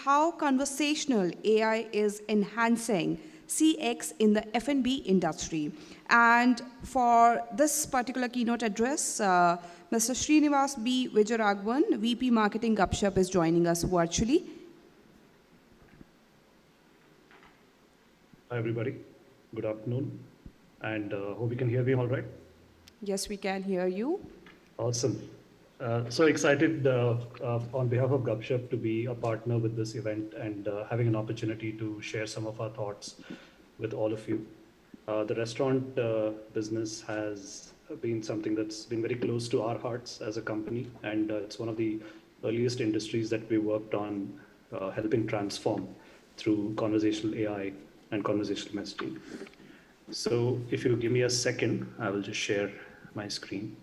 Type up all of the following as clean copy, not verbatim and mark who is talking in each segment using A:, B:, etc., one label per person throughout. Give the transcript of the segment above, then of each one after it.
A: how conversational AI is enhancing CX in the F&B industry. And for this particular keynote address, Mr. Srinivas B. Vijayaraghavan, VP Marketing Gupshup, is joining us virtually.
B: Hi, everybody. Good afternoon. And hope you can hear me all right.
A: Yes, we can hear you.
B: Awesome. So excited on behalf of Gupshup to be a partner with this event and having an opportunity to share some of our thoughts with all of you. The restaurant business has been something that's been very close to our hearts as a company, and it's one of the earliest industries that we worked on helping transform through conversational AI and conversational messaging. So if you give me a second, I will just share my screen.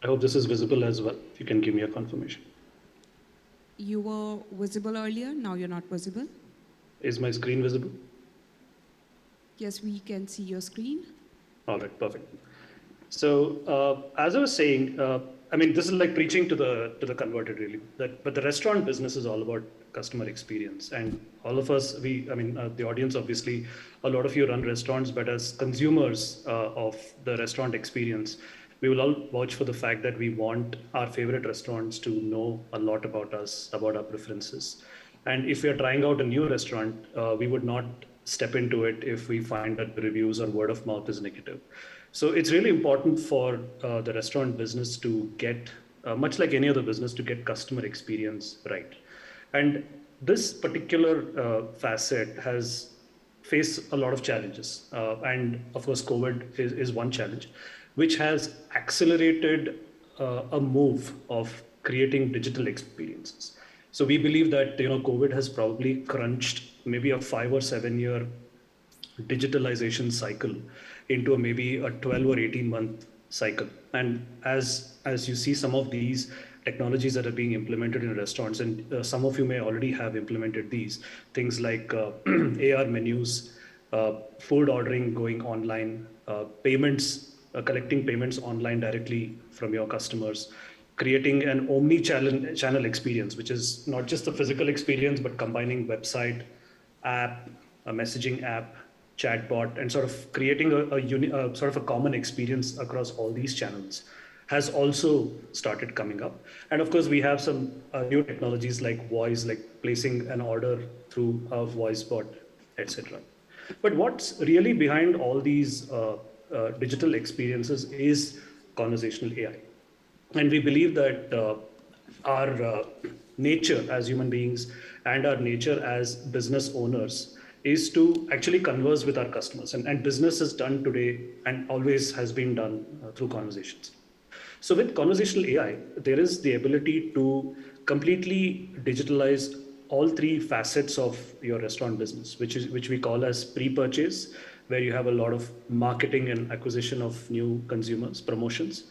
B: I hope this is visible as well. If you can give me a confirmation.
A: You were visible earlier, now you're not visible.
B: Is my screen visible?
A: Yes, we can see your screen.
B: All right, perfect. So as I was saying, I mean, this is like preaching to the converted, really. But the restaurant business is all about customer experience, and all of us, the audience, obviously, a lot of you run restaurants, but as consumers of the restaurant experience, we will all vouch for the fact that we want our favorite restaurants to know a lot about us, about our preferences. And if we are trying out a new restaurant, we would not step into it if we find that the reviews or word of mouth is negative. So it's really important for the restaurant business to get, much like any other business, to get customer experience right. And this particular facet has faced a lot of challenges. And of course, COVID is one challenge, which has accelerated a move of creating digital experiences. So we believe that COVID has probably crunched maybe a 5 or 7 year digitalization cycle into maybe a 12 or 18 month cycle. And as you see some of these technologies that are being implemented in restaurants, and some of you may already have implemented these, things like AR menus, food ordering going online, payments, collecting payments online directly from your customers, creating an omni-channel experience, which is not just the physical experience, but combining website, app, a messaging app, chatbot, and sort of creating a sort of a common experience across all these channels has also started coming up. And of course, we have some new technologies like voice, like placing an order through a voice bot, etc. But what's really behind all these digital experiences is conversational AI. And we believe that our nature as human beings and our nature as business owners is to actually converse with our customers. And business is done today and always has been done through conversations. So with conversational AI, there is the ability to completely digitalize all three facets of your restaurant business, which we call as pre-purchase, where you have a lot of marketing and acquisition of new consumers, promotions,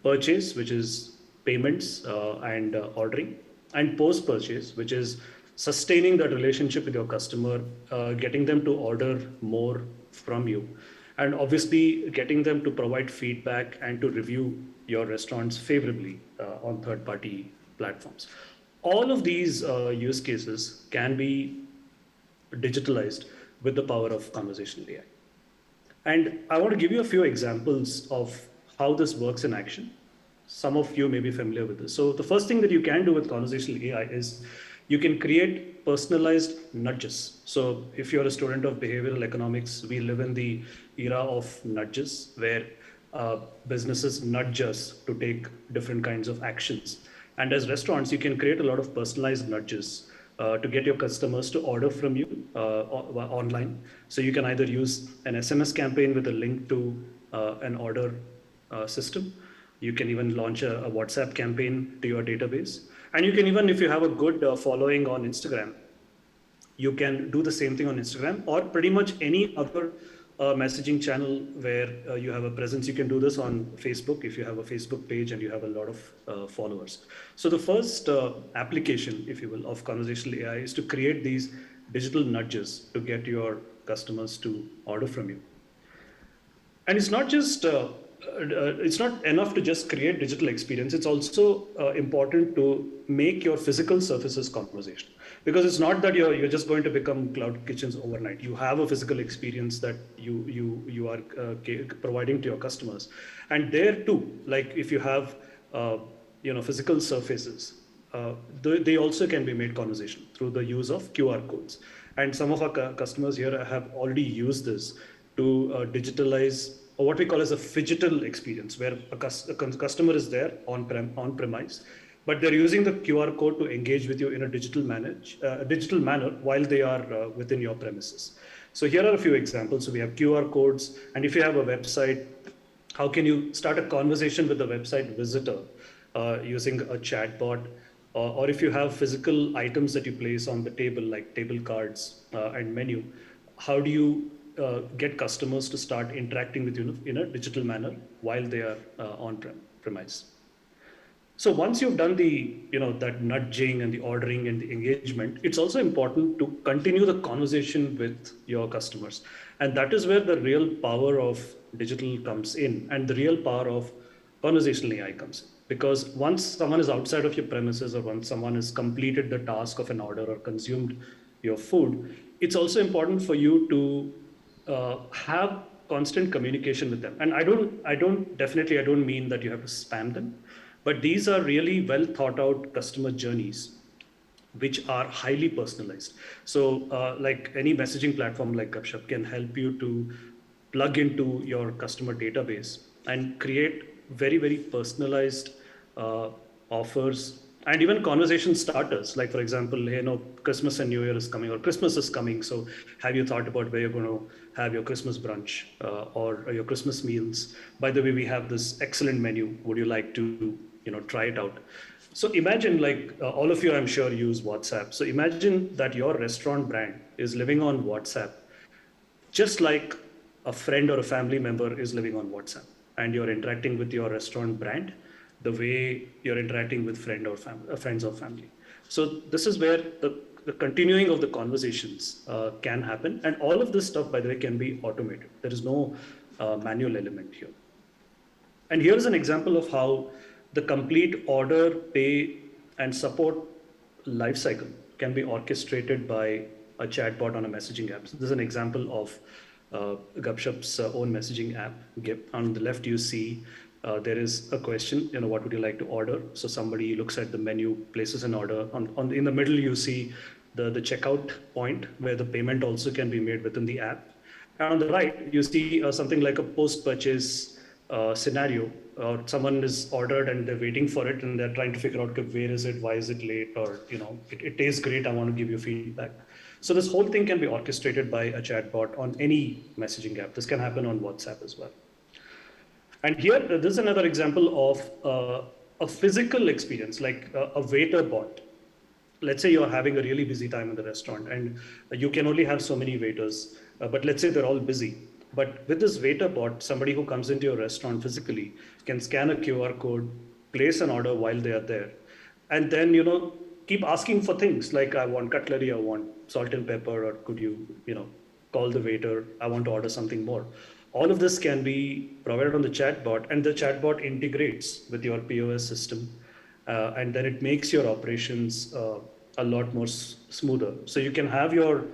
B: purchase, which is payments and ordering, and post-purchase, which is sustaining that relationship with your customer, getting them to order more from you, and obviously getting them to provide feedback and to review your restaurants favorably on third-party platforms. All of these use cases can be digitalized with the power of conversational AI. And I want to give you a few examples of how this works in action. Some of you may be familiar with this. So the first thing that you can do with conversational AI is you can create personalized nudges. So if you're a student of behavioral economics, we live in the era of nudges where businesses nudge us to take different kinds of actions. And as restaurants, you can create a lot of personalized nudges to get your customers to order from you online. So you can either use an SMS campaign with a link to an order system. You can even launch a WhatsApp campaign to your database. And you can even, if you have a good following on Instagram, you can do the same thing on Instagram or pretty much any other messaging channel where you have a presence. You can do this on Facebook if you have a Facebook page and you have a lot of followers. So the first application, if you will, of conversational AI is to create these digital nudges to get your customers to order from you. And it's not enough to just create digital experience. It's also important to make your physical surfaces conversational, because it's not that you're just going to become cloud kitchens overnight. You have a physical experience that you are providing to your customers, and there too, like if you have physical surfaces, they also can be made conversational through the use of QR codes. And some of our customers here have already used this to digitalize, or what we call as a phygital experience, where a customer is there on premise, but they're using the QR code to engage with you in a digital manner while they are within your premises. So here are a few examples. So we have QR codes, and if you have a website, how can you start a conversation with the website visitor using a chatbot? Or if you have physical items that you place on the table, like table cards and menu, how do you get customers to start interacting with you in a digital manner while they are on premise? So once you've done that nudging and the ordering and the engagement, it's also important to continue the conversation with your customers. And that is where the real power of digital comes in, and the real power of conversational AI comes in. Because once someone is outside of your premises, or once someone has completed the task of an order or consumed your food, it's also important for you to have constant communication with them. And I don't mean that you have to spam them, but these are really well thought out customer journeys which are highly personalized. So, like any messaging platform like Gupshup can help you to plug into your customer database and create very, very personalized uh, offers and even conversation starters. Like, for example, Christmas and New Year is coming, or Christmas is coming. So, have you thought about where you're going to have your Christmas brunch or your Christmas meals? By the way, we have this excellent menu. Would you like to, try it out? So imagine, like all of you, I'm sure, use WhatsApp. So imagine that your restaurant brand is living on WhatsApp, just like a friend or a family member is living on WhatsApp, and you're interacting with your restaurant brand the way you're interacting with friends or family. So this is where the continuing of the conversations can happen, and all of this stuff, by the way, can be automated. There is no manual element here. And here's an example of how the complete order, pay, and support lifecycle can be orchestrated by a chatbot on a messaging app. So this is an example of Gupshup's own messaging app, GIP. On the left, you see there is a question, what would you like to order? So somebody looks at the menu, places an order. In the middle, you see the checkout point where the payment also can be made within the app. And on the right, you see something like a post-purchase scenario, or someone is ordered and they're waiting for it and they're trying to figure out, okay, where is it, why is it late, or it tastes great, I want to give you feedback. So this whole thing can be orchestrated by a chatbot on any messaging app. This can happen on WhatsApp as well. And here, this is another example of a physical experience, like a waiter bot. Let's say you're having a really busy time in the restaurant and you can only have so many waiters, but let's say they're all busy. But with this waiter bot, somebody who comes into your restaurant physically can scan a QR code, place an order while they are there, and then keep asking for things like, I want cutlery, I want salt and pepper, or could you call the waiter, I want to order something more. All of this can be provided on the chatbot, and the chatbot integrates with your POS system, and then it makes your operations a lot more smoother. So you can have your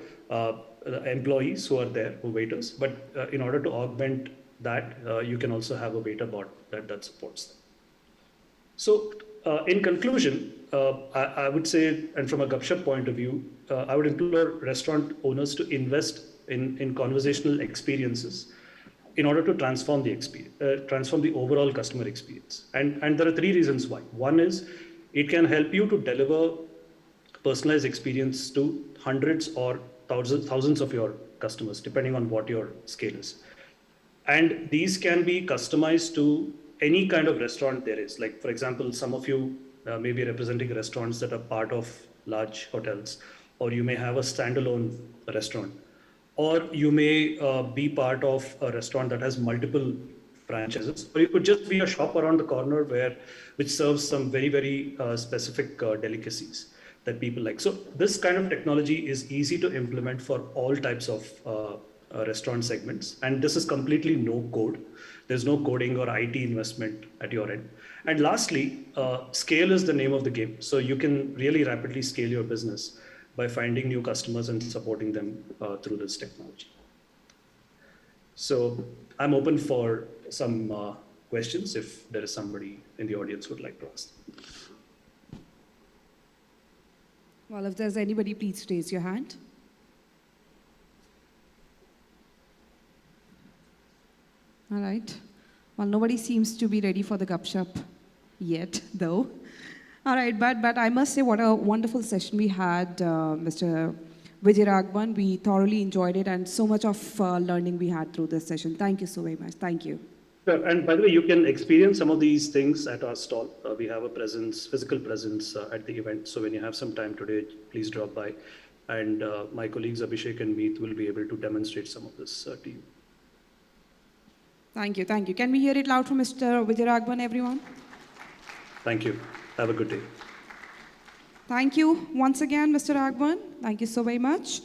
B: employees who are there, who waiters, but in order to augment that, you can also have a waiter bot that supports them. So in conclusion, I would say, and from a Gupshup point of view, I would implore restaurant owners to invest in conversational experiences in order to transform the experience, transform the overall customer experience. And there are three reasons why. One is it can help you to deliver personalized experience to hundreds or thousands of your customers, depending on what your scale is. And these can be customized to any kind of restaurant there is. Like, for example, some of you may be representing restaurants that are part of large hotels, or you may have a standalone restaurant, or you may be part of a restaurant that has multiple franchises, or you could just be a shop around the corner which serves some very, very specific delicacies that people like. So this kind of technology is easy to implement for all types of restaurant segments. And this is completely no code. There's no coding or IT investment at your end. And lastly, scale is the name of the game. So you can really rapidly scale your business by finding new customers and supporting them through this technology. So I'm open for some questions if there is somebody in the audience who would like to ask.
A: Well, if there's anybody, please raise your hand. All right. Well, nobody seems to be ready for the Gupshup yet, though. All right, but I must say what a wonderful session we had, Mr. Vijayaraghavan. We thoroughly enjoyed it, and so much of learning we had through this session. Thank you so very much. Thank you.
B: Sure. And by the way, you can experience some of these things at our stall. We have a presence, physical presence at the event. So when you have some time today, please drop by. And my colleagues Abhishek and Meet will be able to demonstrate some of this to you.
A: Thank you, thank you. Can we hear it loud from Mr. Vijayaraghavan, everyone?
B: Thank you. Have a good day.
A: Thank you once again, Mr. Raghavan. Thank you so very much.